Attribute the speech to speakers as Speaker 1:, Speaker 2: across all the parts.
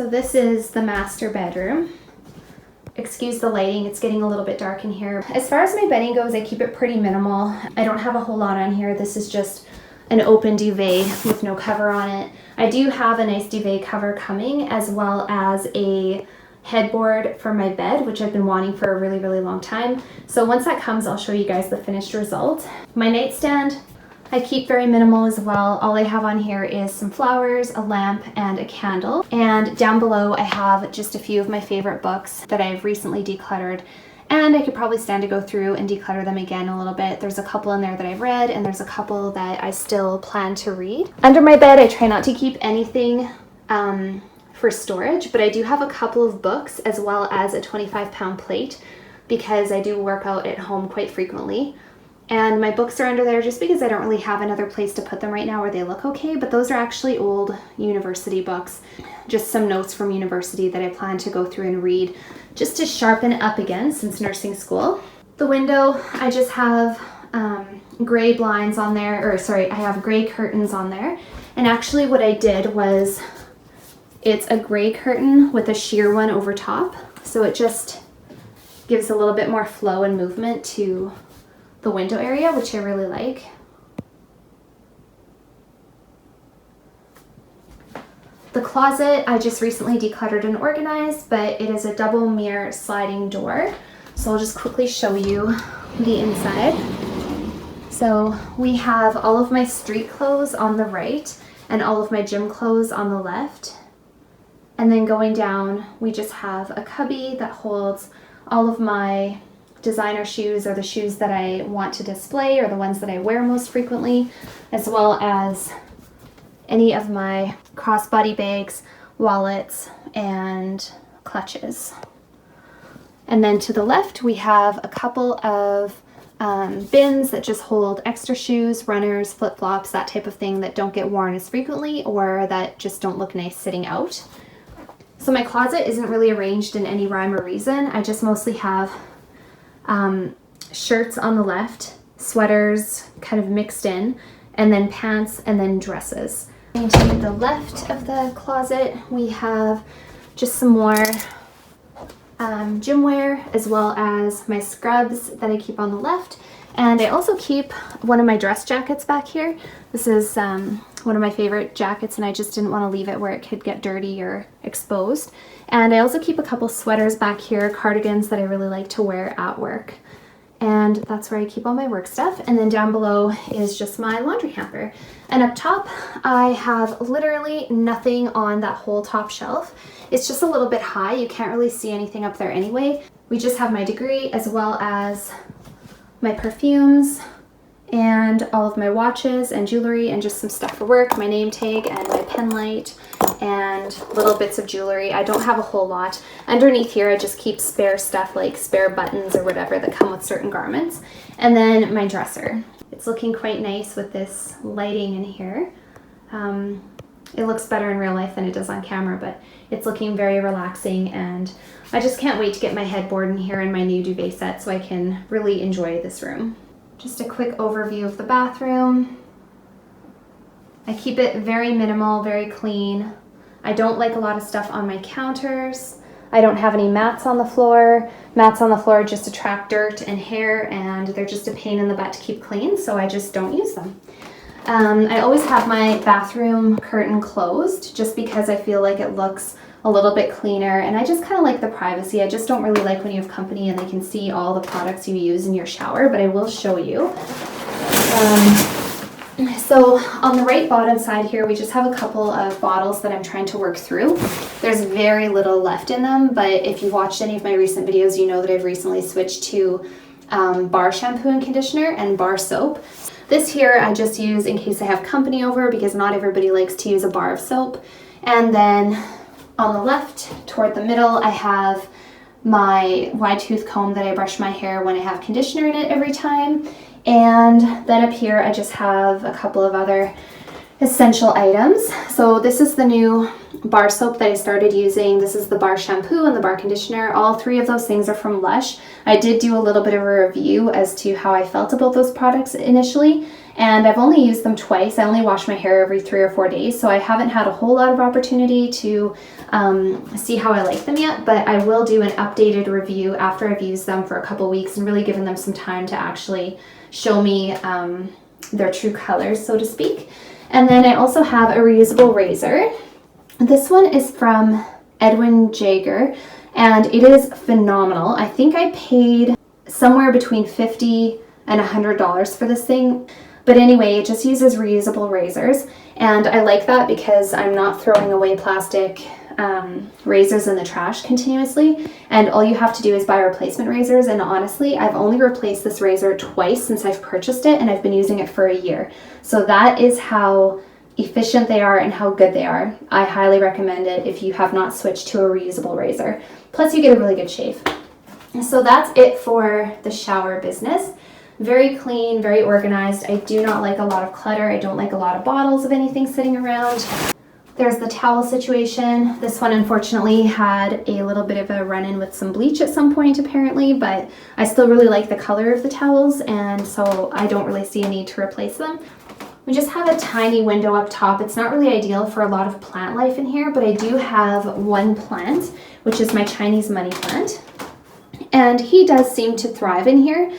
Speaker 1: So this is the master bedroom. Excuse the lighting, it's getting a little bit dark in here. As far as my bedding goes, I keep it pretty minimal. I don't have a whole lot on here. This is just an open duvet with no cover on it. I do have a nice duvet cover coming, as well as a headboard for my bed, which I've been wanting for a really, really long time. So once that comes, I'll show you guys the finished result. My nightstand, I keep very minimal as well. All I have on here is some flowers, a lamp, and a candle. And down below, I have just a few of my favorite books that I've recently decluttered. And I could probably stand to go through and declutter them again a little bit. There's a couple in there that I've read, and there's a couple that I still plan to read. Under my bed, I try not to keep anything for storage, but I do have a couple of books as well as a 25-pound plate because I do work out at home quite frequently. And my books are under there just because I don't really have another place to put them right now where they look okay, but those are actually old university books. Just some notes from university that I plan to go through and read just to sharpen up again since nursing school. The window, I just have gray blinds on there, or sorry, I have gray curtains on there. And actually what I did was, it's a gray curtain with a sheer one over top. So it just gives a little bit more flow and movement to the window area, which I really like. The closet, I just recently decluttered and organized, but it is a double mirror sliding door. So I'll just quickly show you the inside. So we have all of my street clothes on the right and all of my gym clothes on the left. And then going down, we just have a cubby that holds all of my designer shoes, or the shoes that I want to display, or the ones that I wear most frequently, as well as any of my crossbody bags, wallets, and clutches. And then to the left, we have a couple of bins that just hold extra shoes, runners, flip-flops, that type of thing that don't get worn as frequently or that just don't look nice sitting out. So my closet isn't really arranged in any rhyme or reason. I just mostly have shirts on the left, sweaters kind of mixed in, and then pants, and then dresses. And to the left of the closet, we have just some more gym wear, as well as my scrubs that I keep on the left. And I also keep one of my dress jackets back here. This is one of my favorite jackets, and I just didn't want to leave it where it could get dirty or exposed. And I also keep a couple sweaters back here, cardigans that I really like to wear at work. And that's where I keep all my work stuff. And then down below is just my laundry hamper. And up top, I have literally nothing on that whole top shelf. It's just a little bit high. You can't really see anything up there anyway. We just have my degree, as well as my perfumes, and all of my watches and jewelry, and just some stuff for work, my name tag and my pen light, and little bits of jewelry. I don't have a whole lot. Underneath here, I just keep spare stuff like spare buttons or whatever that come with certain garments. And then my dresser. It's looking quite nice with this lighting in here. It looks better in real life than it does on camera, but it's looking very relaxing, and I just can't wait to get my headboard in here and my new duvet set so I can really enjoy this room. Just a quick overview of the bathroom. I keep it very minimal, very clean. I don't like a lot of stuff on my counters. I don't have any mats on the floor. Mats on the floor just attract dirt and hair, and they're just a pain in the butt to keep clean, so I just don't use them. I always have my bathroom curtain closed just because I feel like it looks a little bit cleaner, and I just kind of like the privacy. I just don't really like when you have company and they can see all the products you use in your shower, but I will show you. So on the right bottom side here, we just have a couple of bottles that I'm trying to work through. There's very little left in them, but if you've watched any of my recent videos, you know that I've recently switched to bar shampoo and conditioner and bar soap. This here I just use in case I have company over, because not everybody likes to use a bar of soap. And then on the left, toward the middle, I have my wide tooth comb that I brush my hair when I have conditioner in it every time. And then up here, I just have a couple of other essential items. So this is the new bar soap that I started using. This is the bar shampoo and the bar conditioner. All three of those things are from Lush. I did do a little bit of a review as to how I felt about those products initially, and I've only used them twice. I only wash my hair every 3 or 4 days, so I haven't had a whole lot of opportunity to see how I like them yet, but I will do an updated review after I've used them for a couple weeks and really given them some time to actually show me their true colors, so to speak. And then I also have a reusable razor. This one is from Edwin Jaeger, and it is phenomenal. I think I paid somewhere between $50 and $100 for this thing. But anyway, it just uses reusable razors, and I like that because I'm not throwing away plastic razors in the trash continuously, and all you have to do is buy replacement razors. And honestly, I've only replaced this razor twice since I've purchased it, and I've been using it for a year. So that is how efficient they are and how good they are. I highly recommend it if you have not switched to a reusable razor. Plus you get a really good shave. So that's it for the shower business. Very clean, very organized. I do not like a lot of clutter. I don't like a lot of bottles of anything sitting around. There's the towel situation. This one unfortunately had a little bit of a run-in with some bleach at some point apparently, but I still really like the color of the towels, and so I don't really see a need to replace them. We just have a tiny window up top. It's not really ideal for a lot of plant life in here, but I do have one plant, which is my Chinese money plant. And he does seem to thrive in here.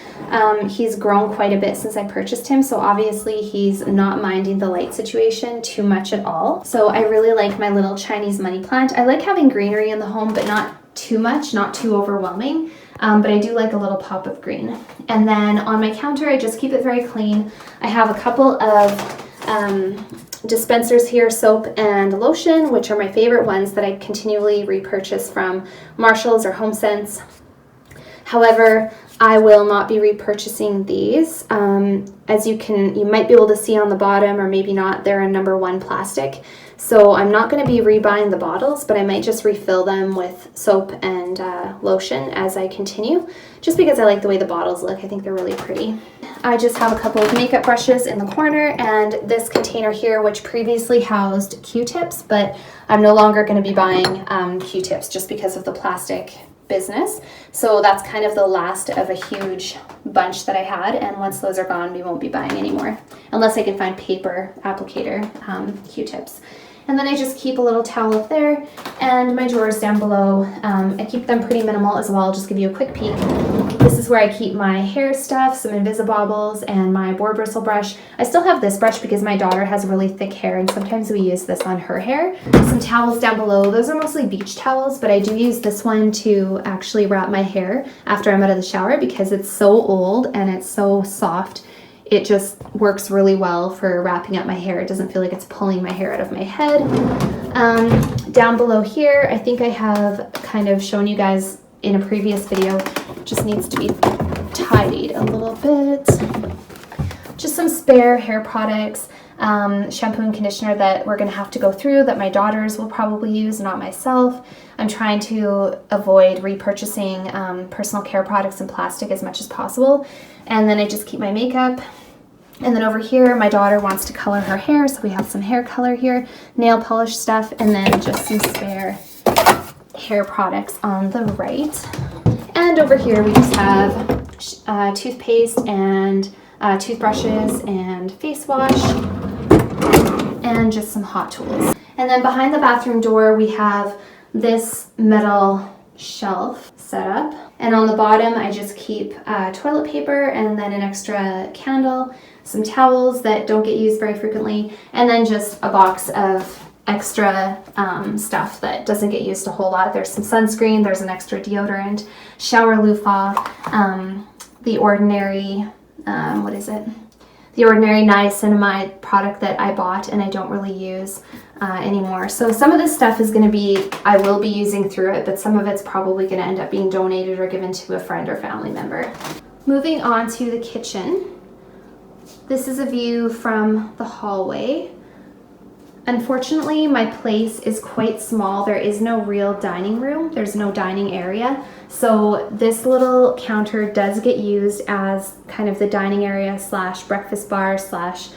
Speaker 1: He's grown quite a bit since I purchased him, so obviously he's not minding the light situation too much at all. So I really like my little Chinese money plant. I like having greenery in the home, but not too much, not too overwhelming. But I do like a little pop of green. And then on my counter, I just keep it very clean. I have a couple of dispensers here, soap and lotion, which are my favorite ones that I continually repurchase from Marshall's or HomeSense. However, I will not be repurchasing these. As you might be able to see on the bottom, or maybe not, they're a #1 plastic. So I'm not going to be rebuying the bottles, but I might just refill them with soap and lotion as I continue, just because I like the way the bottles look. I think they're really pretty. I just have a couple of makeup brushes in the corner, and this container here, which previously housed Q-tips, but I'm no longer going to be buying Q-tips just because of the plastic business. So that's kind of the last of a huge bunch that I had, and once those are gone, we won't be buying anymore unless I can find paper applicator Q-tips. And then I just keep a little towel up there, and my drawers down below. I keep them pretty minimal as well. I'll just give you a quick peek. This is where I keep my hair stuff, some Invisibobbles, and my boar bristle brush. I still have this brush because my daughter has really thick hair, and sometimes we use this on her hair. Some towels down below. Those are mostly beach towels, but I do use this one to actually wrap my hair after I'm out of the shower because it's so old and it's so soft. It just works really well for wrapping up my hair. It doesn't feel like it's pulling my hair out of my head. Down below here, I think I have kind of shown you guys in a previous video. It just needs to be tidied a little bit. Just some spare hair products, shampoo and conditioner that we're gonna have to go through that my daughters will probably use, not myself. I'm trying to avoid repurchasing personal care products in plastic as much as possible. And then I just keep my makeup. And then over here, my daughter wants to color her hair, so we have some hair color here, nail polish stuff, and then just some spare hair products on the right. And over here, we just have toothpaste and toothbrushes and face wash and just some hot tools. And then behind the bathroom door, we have this metal shelf set up, and on the bottom I just keep toilet paper and then an extra candle, some towels that don't get used very frequently, and then just a box of extra stuff that doesn't get used a whole lot. There's some sunscreen, there's an extra deodorant, shower loofah, the ordinary the ordinary niacinamide product that I bought and I don't really use anymore. So some of this stuff is going to be, I will be using through it, but some of it's probably going to end up being donated or given to a friend or family member. Moving on to the kitchen. This is a view from the hallway. Unfortunately, my place is quite small. There is no real dining room. There's no dining area. So this little counter does get used as kind of the dining area slash breakfast bar slash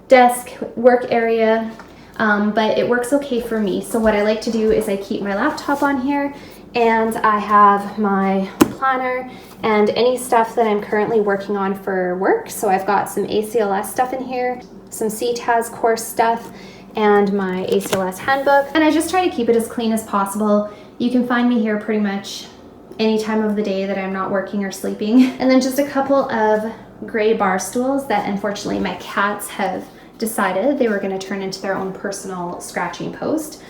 Speaker 1: desk work area, but it works okay for me. So what I like to do is I keep my laptop on here, and I have my planner and any stuff that I'm currently working on for work. So I've got some ACLS stuff in here, some CTAS course stuff, and my ACLS handbook. And I just try to keep it as clean as possible. You can find me here pretty much any time of the day that I'm not working or sleeping. And then just a couple of gray bar stools that unfortunately my cats have decided they were going to turn into their own personal scratching post.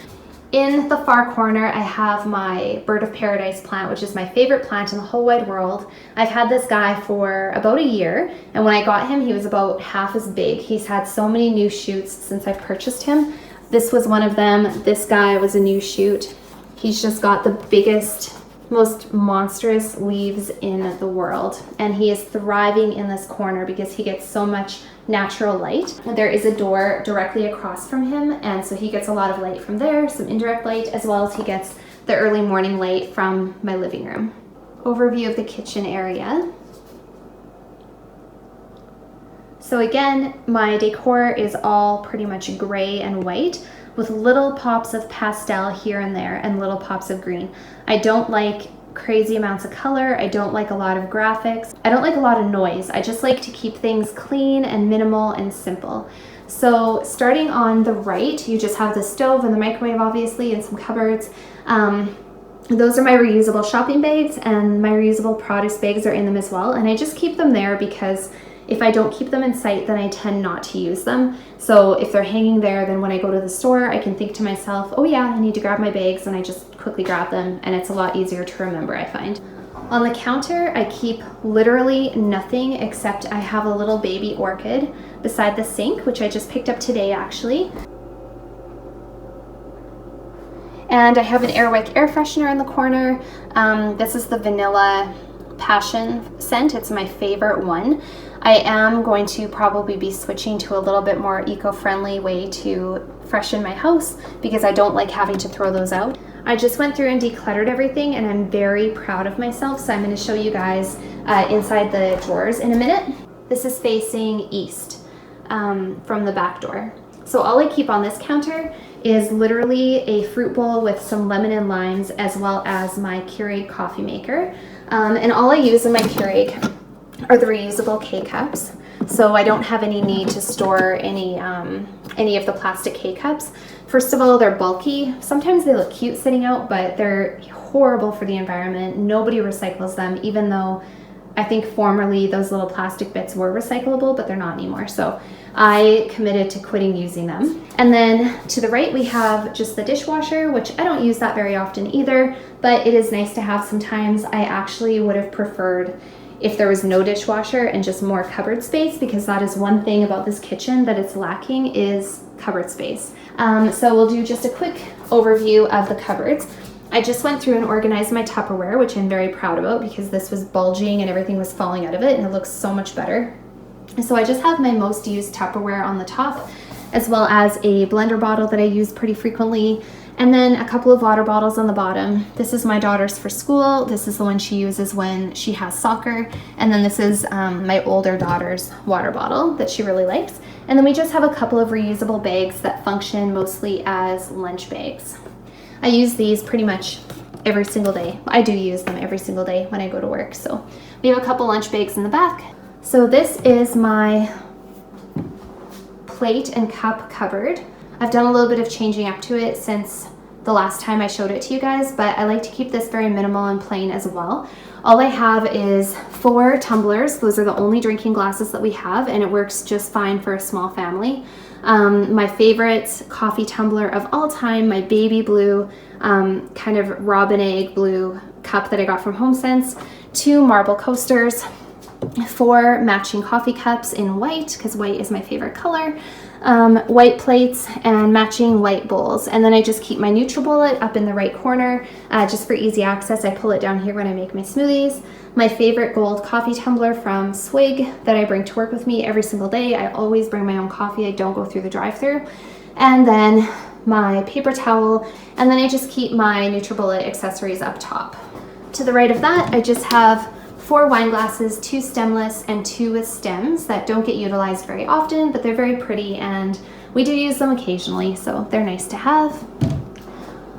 Speaker 1: In the far corner, I have my Bird of Paradise plant, which is my favorite plant in the whole wide world. I've had this guy for about a year, and when I got him, he was about half as big. He's had so many new shoots since I've purchased him. This was one of them. This guy was a new shoot. He's just got the biggest, most monstrous leaves in the world, and he is thriving in this corner because he gets so much natural light. There is a door directly across from him, and so he gets a lot of light from there, some indirect light, as well as he gets the early morning light from my living room. Overview of the kitchen area. So again, my decor is all pretty much gray and white with little pops of pastel here and there and little pops of green. I don't like crazy amounts of color. I don't like a lot of graphics. I don't like a lot of noise. I just like to keep things clean and minimal and simple. So starting on the right, you just have the stove and the microwave, obviously, and some cupboards. Those are my reusable shopping bags, and my reusable produce bags are in them as well. And I just keep them there because if I don't keep them in sight, then I tend not to use them. So if they're hanging there, then when I go to the store, I can think to myself, oh yeah, I need to grab my bags, and I just quickly grab them, and it's a lot easier to remember, I find. On the counter, I keep literally nothing except I have a little baby orchid beside the sink, which I just picked up today actually. And I have an Airwick air freshener in the corner. This is the Vanilla Passion scent. It's my favorite one. I am going to probably be switching to a little bit more eco-friendly way to freshen my house because I don't like having to throw those out. I just went through and decluttered everything, and I'm very proud of myself, so I'm going to show you guys inside the drawers in a minute. This is facing east from the back door. So all I keep on this counter is literally a fruit bowl with some lemon and limes, as well as my Keurig coffee maker. And all I use in my Keurig are the reusable K-cups. So I don't have any need to store any of the plastic K-cups. First of all, they're bulky. Sometimes they look cute sitting out, but they're horrible for the environment. Nobody recycles them, even though I think formerly those little plastic bits were recyclable, but they're not anymore. So I committed to quitting using them. And then to the right, we have just the dishwasher, which I don't use that very often either, but it is nice to have sometimes. I actually would have preferred if there was no dishwasher and just more cupboard space, because that is one thing about this kitchen that it's lacking is cupboard space. So we'll do just a quick overview of the cupboards. I just went through and organized my Tupperware, which I'm very proud about because this was bulging and everything was falling out of it, and it looks so much better. So I just have my most used Tupperware on the top, as well as a blender bottle that I use pretty frequently, and then a couple of water bottles on the bottom. This is my daughter's for school. This is the one she uses when she has soccer. And then this is my older daughter's water bottle that she really likes. And then we just have a couple of reusable bags that function mostly as lunch bags. I use these pretty much every single day. I do use them every single day when I go to work. So we have a couple lunch bags in the back. So this is my plate and cup cupboard. I've done a little bit of changing up to it since the last time I showed it to you guys, but I like to keep this very minimal and plain as well. All I have is 4 tumblers. Those are the only drinking glasses that we have, and it works just fine for a small family. My favorite coffee tumbler of all time, my baby blue, kind of robin egg blue cup that I got from HomeSense, 2 marble coasters, 4 matching coffee cups in white, because white is my favorite color, white plates, and matching white bowls. And then I just keep my NutriBullet up in the right corner just for easy access. I pull it down here when I make my smoothies. My favorite gold coffee tumbler from Swig that I bring to work with me every single day. I always bring my own coffee. I don't go through the drive-thru. And then my paper towel, and then I just keep my NutriBullet accessories up top. To the right of that, I just have 4 wine glasses, 2 stemless and 2 with stems that don't get utilized very often, but they're very pretty and we do use them occasionally, so they're nice to have.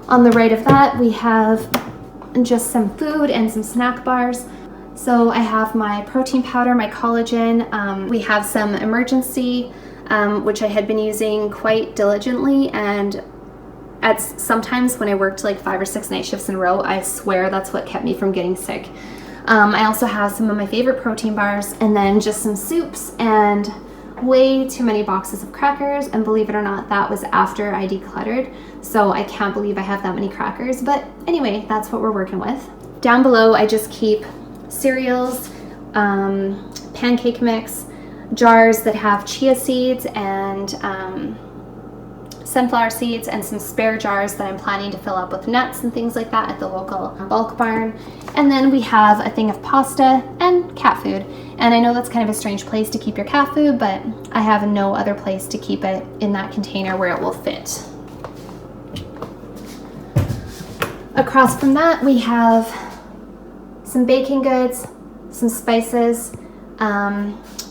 Speaker 1: On the right of that, we have just some food and some snack bars. So I have my protein powder, my collagen. We have some emergency, which I had been using quite diligently, and sometimes when I worked like 5 or 6 night shifts in a row, I swear that's what kept me from getting sick. I also have some of my favorite protein bars, and then just some soups and way too many boxes of crackers. And believe it or not, that was after I decluttered, so I can't believe I have that many crackers. But anyway, that's what we're working with. Down below, I just keep cereals, pancake mix, jars that have chia seeds and sunflower seeds, and some spare jars that I'm planning to fill up with nuts and things like that at the local bulk barn. And then we have a thing of pasta and cat food. And I know that's kind of a strange place to keep your cat food, but I have no other place to keep it in that container where it will fit. Across from that, we have some baking goods, some spices,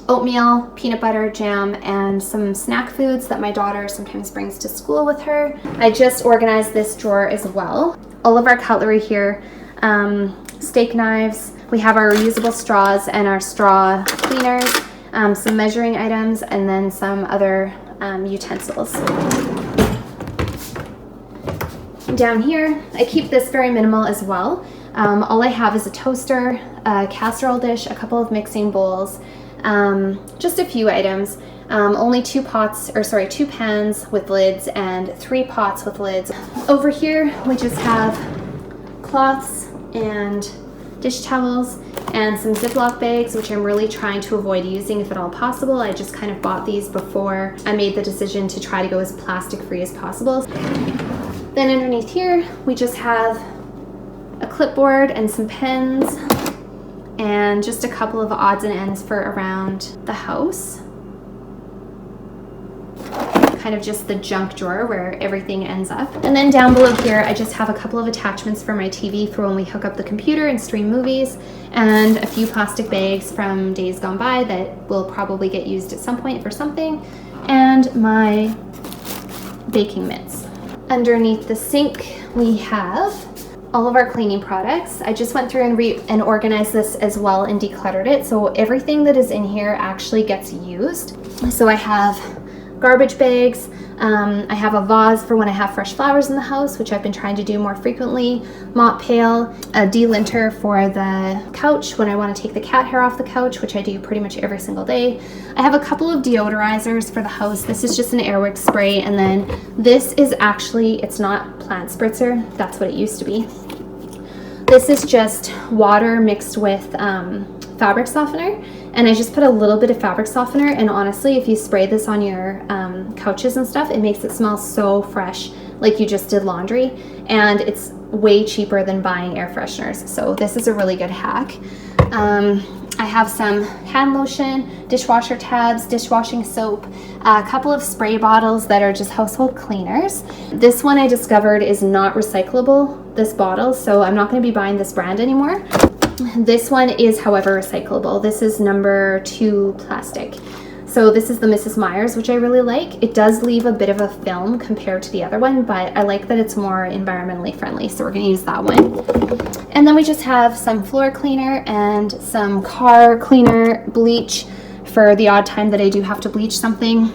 Speaker 1: oatmeal, peanut butter, jam, and some snack foods that my daughter sometimes brings to school with her. I just organized this drawer as well. All of our cutlery here, steak knives, we have our reusable straws and our straw cleaners, some measuring items, and then some other utensils. Down here, I keep this very minimal as well. All I have is a toaster, a casserole dish, a couple of mixing bowls, just a few items. Only 2 pans with lids and 3 pots with lids. Over here, we just have cloths and dish towels and some Ziploc bags, which I'm really trying to avoid using if at all possible. I just kind of bought these before I made the decision to try to go as plastic free as possible. Then underneath here, we just have a clipboard and some pens and just a couple of odds and ends for around the house. Kind of just the junk drawer where everything ends up. And then down below here, I just have a couple of attachments for my TV for when we hook up the computer and stream movies, and a few plastic bags from days gone by that will probably get used at some point for something, and my baking mitts. Underneath the sink, we have all of our cleaning products. I just went through and organized this as well and decluttered it, so everything that is in here actually gets used. So I have garbage bags, I have a vase for when I have fresh flowers in the house, which I've been trying to do more frequently, mop pail, a delinter for the couch when I want to take the cat hair off the couch, which I do pretty much every single day. I have a couple of deodorizers for the house. This is just an Airwick spray, and then this is actually, it's not plant spritzer, that's what it used to be. This is just water mixed with fabric softener, and I just put a little bit of fabric softener, and honestly, if you spray this on your couches and stuff, it makes it smell so fresh, like you just did laundry, and it's way cheaper than buying air fresheners, so this is a really good hack. I have some hand lotion, dishwasher tabs, dishwashing soap, a couple of spray bottles that are just household cleaners. This one I discovered is not recyclable, this bottle, so I'm not going to be buying this brand anymore. This one is, however, recyclable. This is number 2 plastic. So this is the Mrs. Meyer's, which I really like. It does leave a bit of a film compared to the other one, but I like that it's more environmentally friendly, so we're going to use that one. And then we just have some floor cleaner and some car cleaner, bleach for the odd time that I do have to bleach something.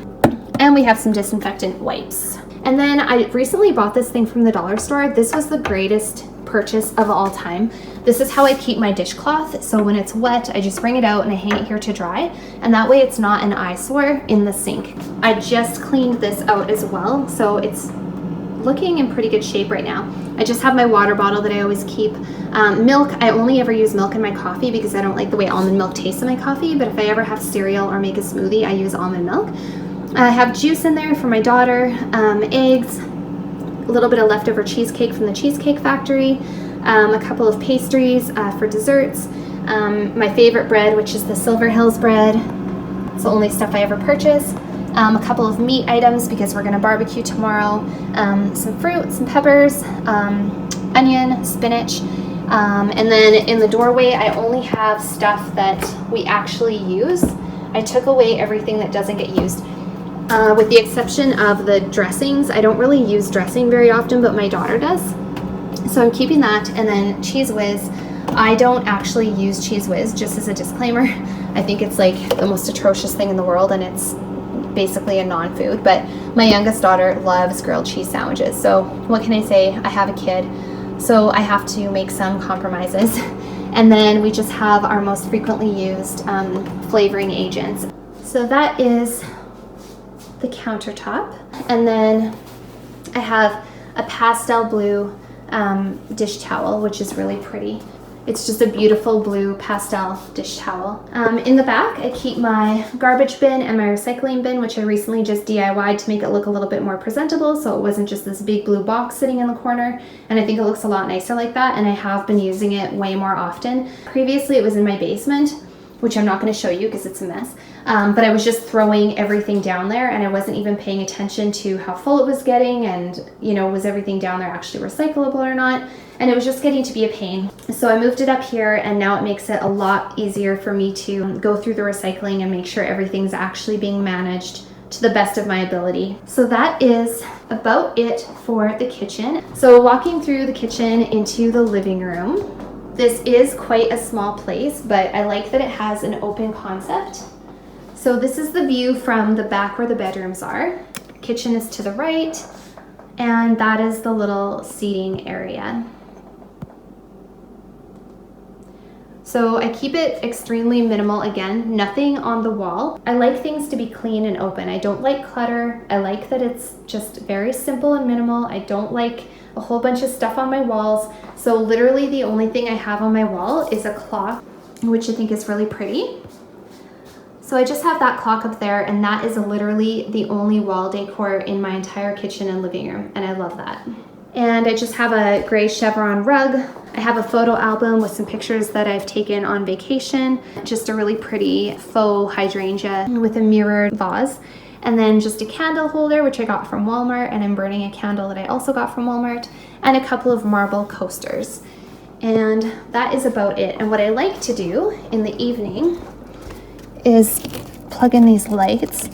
Speaker 1: And we have some disinfectant wipes. And then I recently bought this thing from the dollar store. This was the greatest purchase of all time. This is how I keep my dishcloth. So when it's wet, I just bring it out and I hang it here to dry. And that way it's not an eyesore in the sink. I just cleaned this out as well, so it's looking in pretty good shape right now. I just have my water bottle that I always keep. Milk, I only ever use milk in my coffee because I don't like the way almond milk tastes in my coffee, but if I ever have cereal or make a smoothie, I use almond milk. I have juice in there for my daughter, eggs, a little bit of leftover cheesecake from the Cheesecake Factory, a couple of pastries for desserts, my favorite bread, which is the Silver Hills bread. It's the only stuff I ever purchase. A couple of meat items because we're going to barbecue tomorrow, some fruit, some peppers, onion, spinach, and then in the doorway I only have stuff that we actually use. I took away everything that doesn't get used. With the exception of the dressings. I don't really use dressing very often, but my daughter does. So I'm keeping that. And then Cheese Whiz, I don't actually use Cheese Whiz, just as a disclaimer. I think it's like the most atrocious thing in the world, and it's basically a non-food. But my youngest daughter loves grilled cheese sandwiches. So what can I say? I have a kid, so I have to make some compromises. And then we just have our most frequently used flavoring agents. So that is the countertop. And then I have a pastel blue dish towel, which is really pretty. It's just a beautiful blue pastel dish towel. In the back, I keep my garbage bin and my recycling bin, which I recently just DIY'd to make it look a little bit more presentable, so it wasn't just this big blue box sitting in the corner, and I think it looks a lot nicer like that, and I have been using it way more often. Previously, it was in my basement, which I'm not going to show you because it's a mess, but I was just throwing everything down there, and I wasn't even paying attention to how full it was getting, and was everything down there actually recyclable or not, and it was just getting to be a pain. So I moved it up here, and now it makes it a lot easier for me to go through the recycling and make sure everything's actually being managed to the best of my ability. So that is about it for the kitchen. So walking through the kitchen into the living room, this is quite a small place, but I like that it has an open concept. So this is the view from the back where the bedrooms are. Kitchen is to the right, and that is the little seating area. So I keep it extremely minimal. Again, nothing on the wall. I like things to be clean and open. I don't like clutter. I like that it's just very simple and minimal. I don't like a whole bunch of stuff on my walls. So literally the only thing I have on my wall is a clock, which I think is really pretty. So I just have that clock up there, and that is literally the only wall decor in my entire kitchen and living room, and I love that. And I just have a gray chevron rug. I have a photo album with some pictures that I've taken on vacation. Just a really pretty faux hydrangea with a mirrored vase. And then just a candle holder, which I got from Walmart, and I'm burning a candle that I also got from Walmart, and a couple of marble coasters. And that is about it. And what I like to do in the evening is plug in these lights.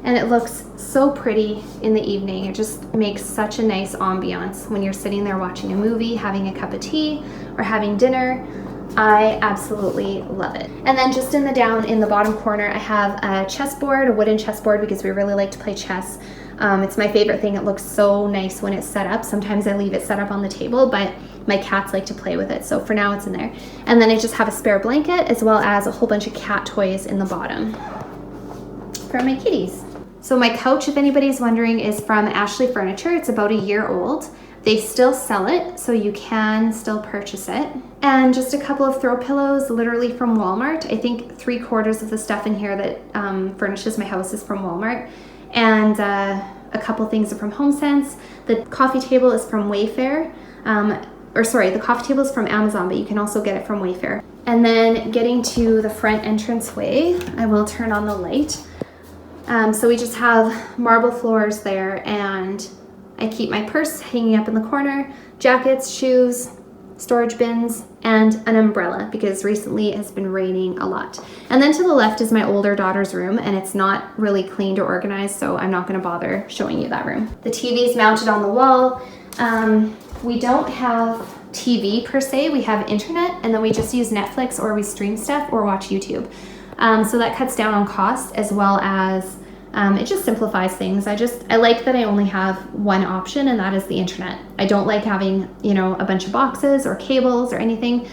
Speaker 1: And it looks so pretty in the evening. It just makes such a nice ambiance when you're sitting there watching a movie, having a cup of tea, or having dinner. I absolutely love it. And then just in the bottom corner, I have a chessboard, a wooden chessboard, because we really like to play chess. It's my favorite thing. It looks so nice when it's set up. Sometimes I leave it set up on the table, but my cats like to play with it. So for now it's in there. And then I just have a spare blanket, as well as a whole bunch of cat toys in the bottom for my kitties. So my couch, if anybody's wondering, is from Ashley Furniture. It's about a year old. They still sell it, so you can still purchase it. And just a couple of throw pillows, literally from Walmart. I think 3/4 of the stuff in here that furnishes my house is from Walmart. And a couple things are from HomeSense. The coffee table is from Wayfair. The coffee table is from Amazon, but you can also get it from Wayfair. And then getting to the front entranceway, I will turn on the light. So we just have marble floors there, and I keep my purse hanging up in the corner, jackets, shoes, storage bins, and an umbrella, because recently it has been raining a lot. And then to the left is my older daughter's room, and it's not really cleaned or organized, so I'm not going to bother showing you that room. The TV is mounted on the wall. We don't have TV per se. We have internet, and then we just use Netflix, or we stream stuff or watch YouTube. So that cuts down on cost, as well as it just simplifies things. I like that I only have one option, and that is the internet. I don't like having, a bunch of boxes or cables or anything.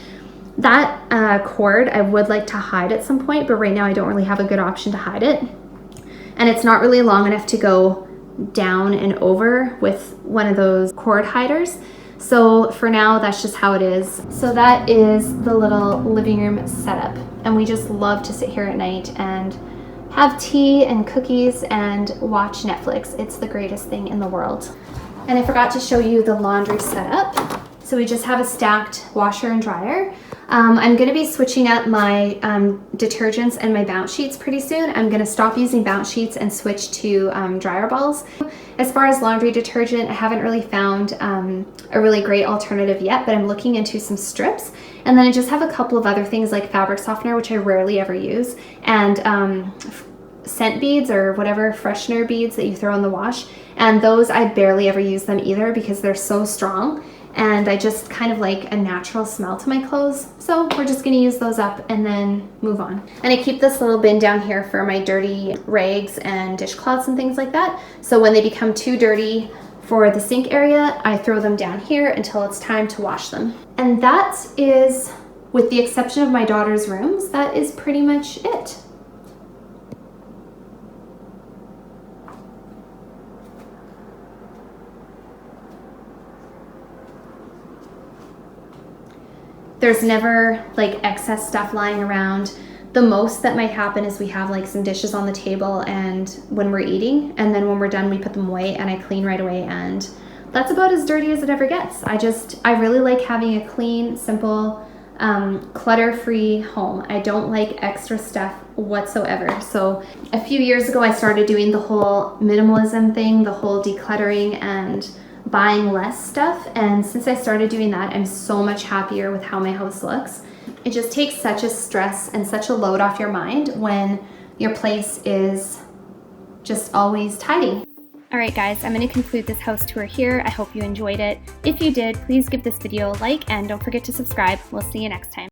Speaker 1: That cord I would like to hide at some point, but right now I don't really have a good option to hide it. And it's not really long enough to go down and over with one of those cord hiders. So for now, that's just how it is. So that is the little living room setup. And we just love to sit here at night and have tea and cookies and watch Netflix. It's the greatest thing in the world. And I forgot to show you the laundry setup. So we just have a stacked washer and dryer. I'm going to be switching up my detergents and my bounce sheets pretty soon. I'm going to stop using bounce sheets and switch to dryer balls. As far as laundry detergent, I haven't really found a really great alternative yet, but I'm looking into some strips. And then I just have a couple of other things like fabric softener, which I rarely ever use, and scent beads or whatever freshener beads that you throw in the wash, and those I barely ever use them either because they're so strong, and I just kind of like a natural smell to my clothes. So we're just gonna use those up and then move on. And I keep this little bin down here for my dirty rags and dishcloths and things like that. So when they become too dirty for the sink area, I throw them down here until it's time to wash them. And that is, with the exception of my daughter's rooms, that is pretty much it. There's never like excess stuff lying around. The most that might happen is we have like some dishes on the table and when we're eating, and then when we're done we put them away and I clean right away, and that's about as dirty as it ever gets. I really like having a clean, simple, clutter-free home. I don't like extra stuff whatsoever. So a few years ago I started doing the whole minimalism thing, the whole decluttering and buying less stuff, and since I started doing that, I'm so much happier with how my house looks. It just takes such a stress and such a load off your mind when your place is just always tidy. All right guys, I'm going to conclude this house tour here. I hope you enjoyed it. If you did, please give this video a like and don't forget to subscribe. We'll see you next time.